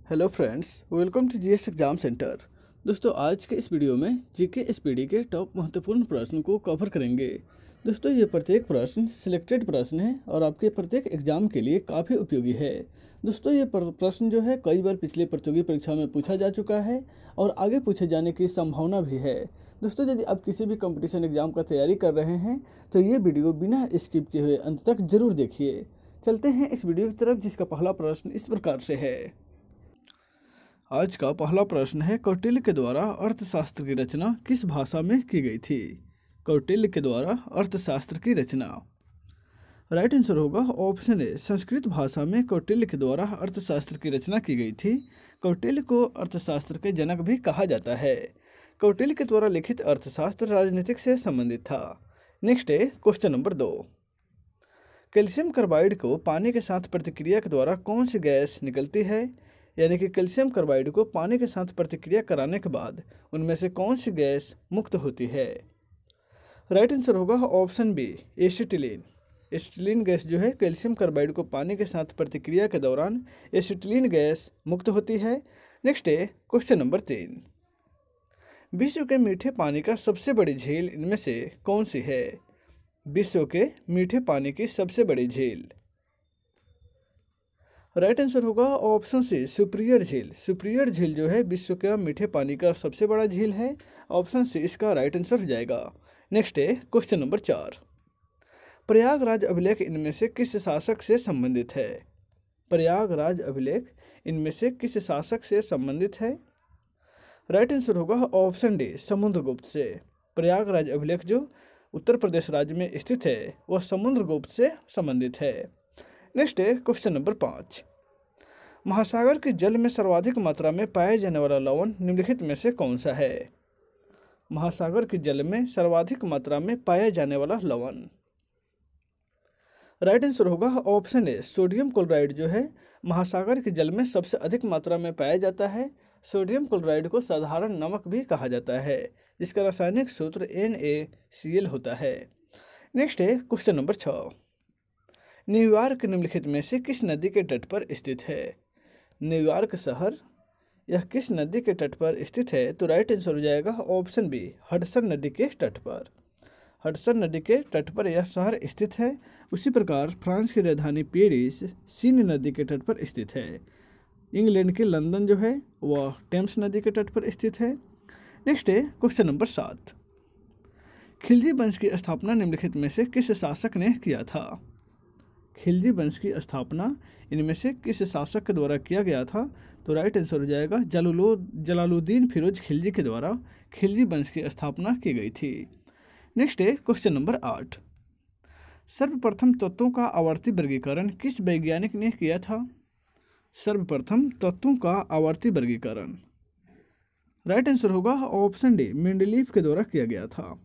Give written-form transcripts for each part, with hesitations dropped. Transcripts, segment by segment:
Hello friends, welcome to GS exam centre. दोस्तों, आज के इस वीडियो में जीके एसपीडी के टॉप महत्वपूर्ण प्रश्न को कवर करेंगे। दोस्तों, ये प्रत्येक प्रश्न सिलेक्टेड प्रश्न है और आपके प्रत्येक एग्जाम के लिए काफ़ी उपयोगी है। दोस्तों, ये प्रश्न जो है कई बार पिछले प्रतियोगी परीक्षा में पूछा जा चुका है और आगे पूछे जाने की संभावना भी है। दोस्तों, यदि आप किसी भी कंपटीशन एग्जाम का तैयारी कर रहे हैं तो ये वीडियो बिना स्किप किए हुए अंत तक जरूर देखिए। चलते हैं इस वीडियो की तरफ, जिसका पहला प्रश्न इस प्रकार से है। आज का पहला प्रश्न है, कौटिल्य के द्वारा अर्थशास्त्र की रचना किस भाषा में की गई थी? कौटिल्य के द्वारा अर्थशास्त्र की रचना। राइट आंसर होगा ऑप्शन ए, संस्कृत भाषा में कौटिल्य के द्वारा अर्थशास्त्र की रचना की गई थी। कौटिल्य को अर्थशास्त्र के जनक भी कहा जाता है। कौटिल्य के द्वारा लिखित अर्थशास्त्र राजनीतिक से संबंधित था। नेक्स्ट है क्वेश्चन नंबर 2। कैल्शियम कार्बाइड को पानी के साथ प्रतिक्रिया के द्वारा कौन सी गैस निकलती है? यानी कि कैल्शियम कार्बाइड को पानी के साथ प्रतिक्रिया कराने के बाद उनमें से कौन सी गैस मुक्त होती है? राइट आंसर होगा option B, acetylene. Acetylene gas जो है कैल्शियम कार्बाइड को पानी के साथ प्रतिक्रिया के दौरान एसिटिलीन गैस मुक्त होती है। नेक्स्ट है क्वेश्चन नंबर 3। विश्व के मीठे पानी का सबसे बड़ी झील इनमें से कौन सी है? विश्व के मीठे पानी की सबसे बड़ी झील। राइट आंसर होगा ऑप्शन सी, सुपीरियर झील। सुपीरियर झील जो है विश्व का मीठे पानी का सबसे बड़ा झील है। ऑप्शन सी इसका राइट आंसर हो जाएगा। नेक्स्ट है क्वेश्चन नंबर 4। प्रयागराज अभिलेख इनमें से किस शासक से संबंधित है? प्रयागराज अभिलेख इनमें से किस शासक से संबंधित है? राइट आंसर होगा ऑप्शन डी, समुद्रगुप्त से। प्रयागराज अभिलेख जो उत्तर प्रदेश राज्य में स्थित है वह समुद्रगुप्त से संबंधित है। नेक्स्ट है क्वेश्चन नंबर 5। महासागर के जल में सर्वाधिक मात्रा में पाया जाने वाला लवण निम्नलिखित में से कौन सा है? महासागर के जल में सर्वाधिक मात्रा में पाया जाने वाला लवण। राइट आंसर होगा ऑप्शन ए, सोडियम क्लोराइड जो है महासागर के जल में सबसे अधिक मात्रा में पाया जाता है। सोडियम क्लोराइड को साधारण नमक भी कहा जाता है, जिसका रासायनिक सूत्र NaCl होता है। नेक्स्ट है क्वेश्चन नंबर 6। न्यूयॉर्क निम्नलिखित में से किस नदी के तट पर स्थित है? न्यूयॉर्क शहर यह किस नदी के तट पर स्थित है? तो राइट आंसर हो जाएगा ऑप्शन बी, हडसन नदी के तट पर। हडसन नदी के तट पर यह शहर स्थित है। उसी प्रकार फ्रांस की राजधानी पेरिस सीन नदी के तट पर स्थित है। इंग्लैंड के लंदन जो है वह टेम्स नदी के तट पर स्थित है। नेक्स्ट है क्वेश्चन नंबर 7। खिलजी वंश की स्थापना निम्नलिखित में से किस शासक ने किया था? खिलजी वंश की स्थापना इनमें से किस शासक के द्वारा किया गया था? तो राइट आंसर हो जाएगा जलालुद्दीन फिरोज खिलजी के द्वारा खिलजी वंश की स्थापना की गई थी। नेक्स्ट है क्वेश्चन नंबर 8। सर्वप्रथम तत्वों का आवर्ती वर्गीकरण किस वैज्ञानिक ने किया था? सर्वप्रथम तत्वों का आवर्ती वर्गीकरण। राइट आंसर होगा ऑप्शन डी, मेंडलीफ के द्वारा किया गया था।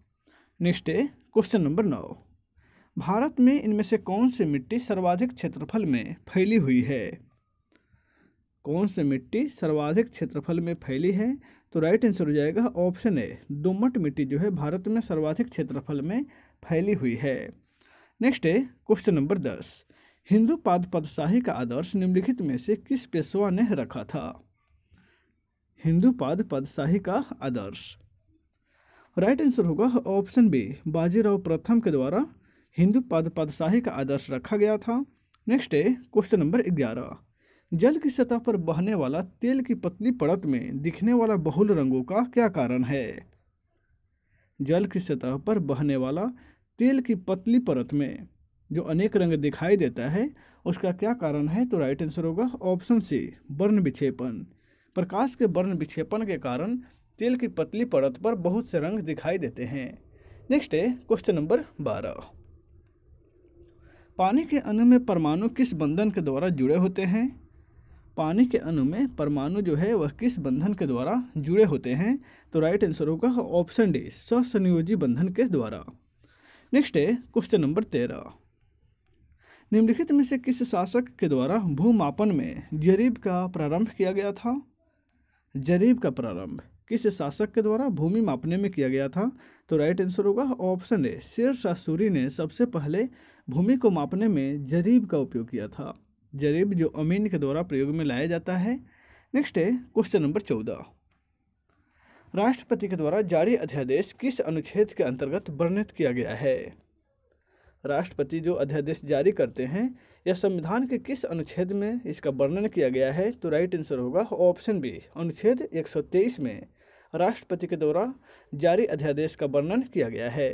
नेक्स्ट है क्वेश्चन नंबर 9। भारत में इनमें से कौन सी मिट्टी सर्वाधिक क्षेत्रफल में फैली हुई है? कौन सी मिट्टी सर्वाधिक क्षेत्रफल में फैली है? तो राइट आंसर हो जाएगा ऑप्शन ए, दोमट मिट्टी जो है भारत में सर्वाधिक क्षेत्रफल में फैली हुई है। नेक्स्ट है क्वेश्चन नंबर 10। हिंदू पादशाही का आदर्श निम्नलिखित में से किस पेशवा ने रखा था? हिंदू पादशाही का आदर्श। राइट आंसर होगा ऑप्शन बी, बाजीराव प्रथम के द्वारा हिंदू पादशाही का आदर्श रखा गया था। नेक्स्ट है क्वेश्चन नंबर 11। जल की सतह पर बहने वाला तेल की पतली परत में दिखने वाला बहुल रंगों का क्या कारण है? जल की सतह पर बहने वाला तेल की पतली परत में जो अनेक रंग दिखाई देता है उसका क्या कारण है? तो राइट आंसर होगा ऑप्शन सी, वर्ण विक्षेपन। प्रकाश के वर्ण विक्षेपन के कारण तेल की पतली परत पर बहुत से रंग दिखाई देते हैं। नेक्स्ट है क्वेश्चन नंबर 12। पानी के अणु में परमाणु किस बंधन के द्वारा जुड़े होते हैं? पानी के अणु में परमाणु जो है वह किस बंधन के द्वारा जुड़े होते हैं? तो राइट आंसर होगा ऑप्शन डी, सहसंयोजी बंधन के द्वारा। नेक्स्ट है क्वेश्चन नंबर 13। निम्नलिखित में से किस शासक के द्वारा भूमापन में जरीब का प्रारंभ किया गया था? जरीब का प्रारंभ किस शासक के द्वारा भूमि मापने में किया गया था? तो राइट आंसर होगा ऑप्शन ए, शेर शाह सूरी ने सबसे पहले भूमि को मापने में जरीब का उपयोग किया था। जरीब जो अमीन के द्वारा प्रयोग में लाया जाता है। नेक्स्ट है क्वेश्चन नंबर 14, राष्ट्रपति के द्वारा जारी अध्यादेश किस अनुच्छेद के अंतर्गत वर्णित किया गया है? राष्ट्रपति जो अध्यादेश जारी करते हैं यह संविधान के किस अनुच्छेद में इसका वर्णन किया गया है? तो राइट आंसर होगा ऑप्शन बी, अनुच्छेद 123 में राष्ट्रपति के द्वारा जारी अध्यादेश का वर्णन किया गया है।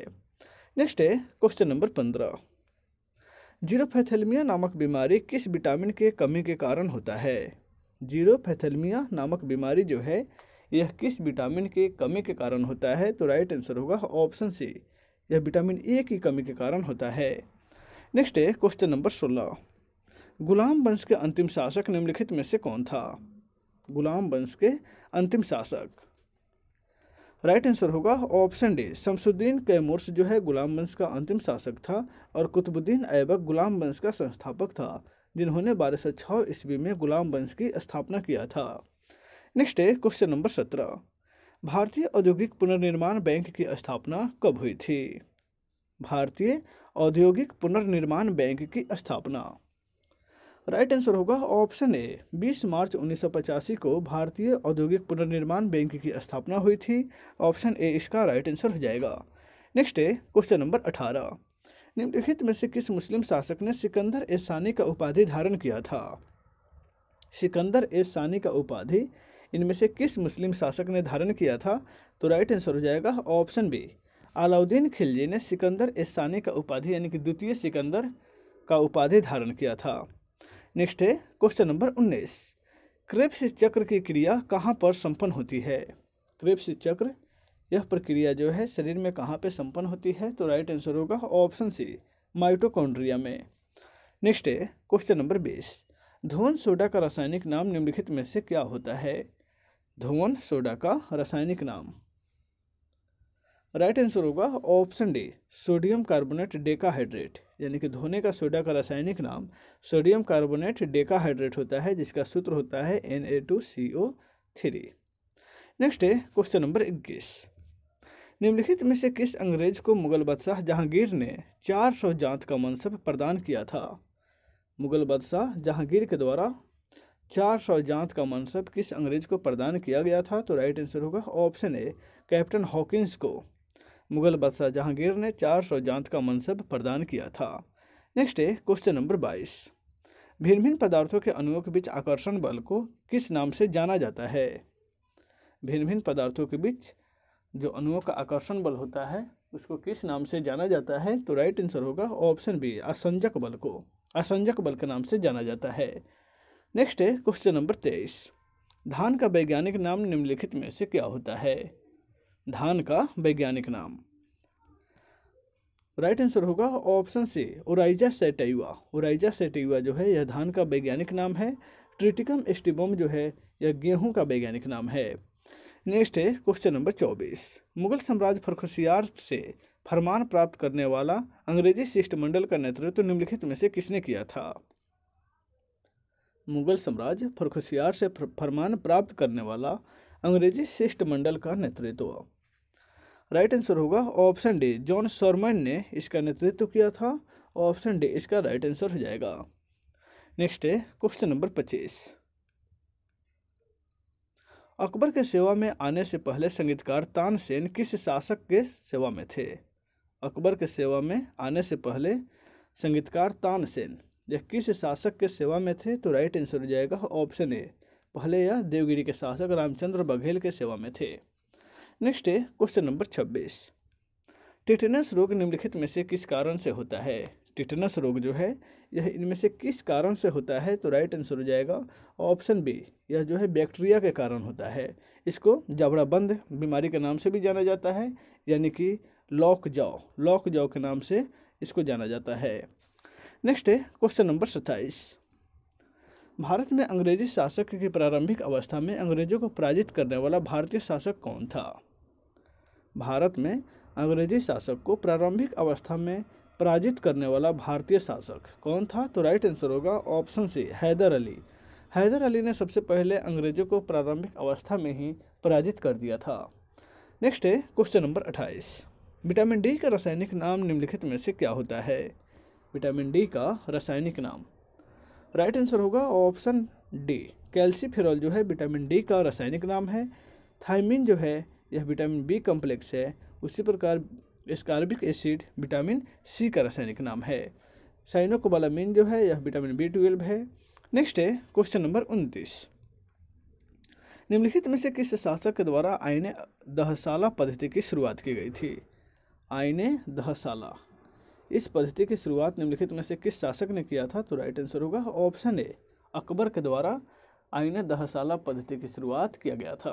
नेक्स्ट है क्वेश्चन नंबर 15, जीरोफैथेलमिया नामक बीमारी किस विटामिन के कमी के कारण होता है? जीरोफैथेलमिया नामक बीमारी जो है यह किस विटामिन के कमी के कारण होता है? तो राइट आंसर होगा ऑप्शन सी, यह विटामिन ए की कमी के कारण होता है। नेक्स्ट है क्वेश्चन नंबर 16, गुलाम वंश के अंतिम शासक निम्नलिखित में से कौन था? गुलाम वंश के अंतिम शासक, राइट आंसर होगा ऑप्शन डी, शमसुद्दीन कैमूर्स जो है गुलाम वंश का अंतिम शासक था और कुतुबुद्दीन ऐबक गुलाम वंश का संस्थापक था, जिन्होंने 1206 ईस्वी में गुलाम वंश की स्थापना किया था। नेक्स्ट है क्वेश्चन नंबर 17, भारतीय औद्योगिक पुनर्निर्माण बैंक की स्थापना कब हुई थी? भारतीय औद्योगिक पुनर्निर्माण बैंक की स्थापना, राइट आंसर होगा ऑप्शन ए, 20 मार्च 1985 को भारतीय औद्योगिक पुनर्निर्माण बैंक की स्थापना हुई थी। ऑप्शन ए इसका राइट आंसर हो जाएगा। नेक्स्ट है क्वेश्चन नंबर 18, निम्नलिखित में से किस मुस्लिम शासक ने सिकंदर ए सानी का उपाधि धारण किया था? सिकंदर ए सानी का उपाधि इनमें से किस मुस्लिम शासक ने धारण किया था? तो राइट आंसर हो जाएगा ऑप्शन बी, अलाउद्दीन खिलजी ने सिकंदर ए सानी का उपाधि यानी कि द्वितीय सिकंदर का उपाधि धारण किया था। नेक्स्ट है क्वेश्चन नंबर 19, क्रेब्स चक्र की क्रिया कहाँ पर संपन्न होती है? क्रेब्स चक्र यह प्रक्रिया जो है शरीर में कहाँ पे संपन्न होती है? तो राइट आंसर होगा ऑप्शन सी, माइटोकॉन्ड्रिया में। नेक्स्ट है क्वेश्चन नंबर 20, धुआं सोडा का रासायनिक नाम निम्नलिखित में से क्या होता है? धुआं सोडा का रासायनिक नाम, राइट आंसर होगा option D, sodium carbonate decahydrate, यानी कि धोने का सोडा का रासायनिक नाम सोडियम कार्बोनेट डेकाहाइड्रेट होता है, जिसका सूत्र होता है Na2CO3। नेक्स्ट है क्वेश्चन नंबर 21, निम्नलिखित में से किस अंग्रेज को मुगल बादशाह जहांगीर ने 400 जांत का मनसब प्रदान किया था? मुगल बादशाह जहांगीर के द्वारा 400 जांत का मनसब किस अंग्रेज को प्रदान किया गया था? तो राइट आंसर होगा ऑप्शन ए, कैप्टन हॉकिंस को मुगल बादशाह जहांगीर ने 400 जांत का मनसब प्रदान किया था। नेक्स्ट है क्वेश्चन नंबर 22, भिन्न भिन्न पदार्थों के अणुओं के बीच आकर्षण बल को किस नाम से जाना जाता है? भिन्न भिन्न पदार्थों के बीच जो अणुओं का आकर्षण बल होता है उसको किस नाम से जाना जाता है? तो राइट आंसर होगा ऑप्शन बी, असंजक बल को असंजक बल के नाम से जाना जाता है। नेक्स्ट है क्वेश्चन नंबर 23, धान का वैज्ञानिक नाम निम्नलिखित में से क्या होता है? धान का वैज्ञानिक नाम, राइट आंसर होगा option C, Oryza sativa. Oryza sativa जो है यह धान का वैज्ञानिक नाम है। ट्रिटिकम स्टिबम जो है यह गेहूं का वैज्ञानिक नाम है। नेक्स्ट है क्वेश्चन नंबर 24, मुगल साम्राज्य खरखुशियार से फरमान प्राप्त करने वाला अंग्रेजी शिष्टमंडल का नेतृत्व निम्नलिखित में से किसने किया था? मुगल साम्राज्य खरखुशियार से फरमान प्राप्त करने वाला अंग्रेजी शिष्टमंडल का नेतृत्व, राइट आंसर होगा ऑप्शन डी, जॉन शॉरमैन ने इसका नेतृत्व किया था। ऑप्शन डी इसका राइट आंसर हो जाएगा। नेक्स्ट है क्वेश्चन नंबर 25, अकबर के सेवा में आने से पहले संगीतकार तानसेन किस शासक के सेवा में थे? अकबर के सेवा में आने से पहले संगीतकार तानसेन यह किस शासक के सेवा में थे? तो राइट आंसर हो जाएगा ऑप्शन ए, पहले यह देवगिरी के शासक रामचंद्र बघेल के सेवा में थे। नेक्स्ट है क्वेश्चन नंबर 26, टिटेनस रोग निम्नलिखित में से किस कारण से होता है? टिटेनस रोग जो है यह इनमें से किस कारण से होता है? तो राइट आंसर हो जाएगा ऑप्शन बी, यह जो है बैक्टीरिया के कारण होता है। इसको जबड़ाबंद बीमारी के नाम से भी जाना जाता है, यानी कि लॉक जॉ के नाम से इसको जाना जाता है। नेक्स्ट है क्वेश्चन नंबर 27, भारत में अंग्रेजी शासक की प्रारंभिक अवस्था में अंग्रेजों को पराजित करने वाला भारतीय शासक कौन था? भारत में अंग्रेजी शासक को प्रारंभिक अवस्था में पराजित करने वाला भारतीय शासक कौन था? तो राइट आंसर होगा ऑप्शन सी, हैदर अली। हैदर अली ने सबसे पहले अंग्रेजों को प्रारंभिक अवस्था में ही पराजित कर दिया था। नेक्स्ट है क्वेश्चन नंबर 28, विटामिन डी का रासायनिक नाम निम्नलिखित में से क्या होता है? विटामिन डी का रासायनिक नाम, राइट आंसर होगा ऑप्शन डी। कैल्सीफेरॉल जो है विटामिन डी का रासायनिक नाम है। थायमिन जो है यह विटामिन बी कॉम्प्लेक्स है। उसी प्रकार एस्कॉर्बिक एसिड विटामिन सी का रासायनिक नाम है। साइनोकोबालामिन जो है यह विटामिन बी 12 है। नेक्स्ट है क्वेश्चन नंबर 29। निम्नलिखित में से किस शासक के द्वारा आईने दहसाला पद्धति की शुरुआत की गई थी? आईने दहसाला, इस पद्धति की शुरुआत निम्नलिखित में से किस शासक ने किया था? तो राइट आंसर होगा ऑप्शन ए, अकबर के द्वारा आईने दहसाला पद्धति की शुरुआत किया गया था।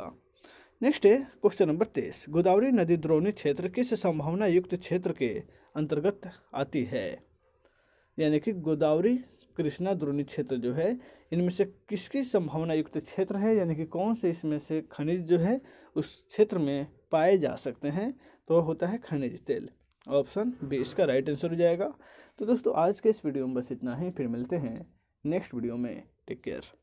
नेक्स्ट है क्वेश्चन नंबर 23। गोदावरी नदी द्रोणी क्षेत्र किस संभावना युक्त क्षेत्र के अंतर्गत आती है? यानी कि गोदावरी कृष्णा द्रोणी क्षेत्र जो है इनमें से किसकी संभावना युक्त क्षेत्र है, यानी कि कौन से इसमें से खनिज जो है उस क्षेत्र में पाए जा सकते हैं? तो होता है खनिज तेल। ऑप्शन बी इसका राइट आंसर हो जाएगा। तो दोस्तों आज के इस वीडियो में बस इतना ही, फिर मिलते हैं नेक्स्ट वीडियो में। Take care.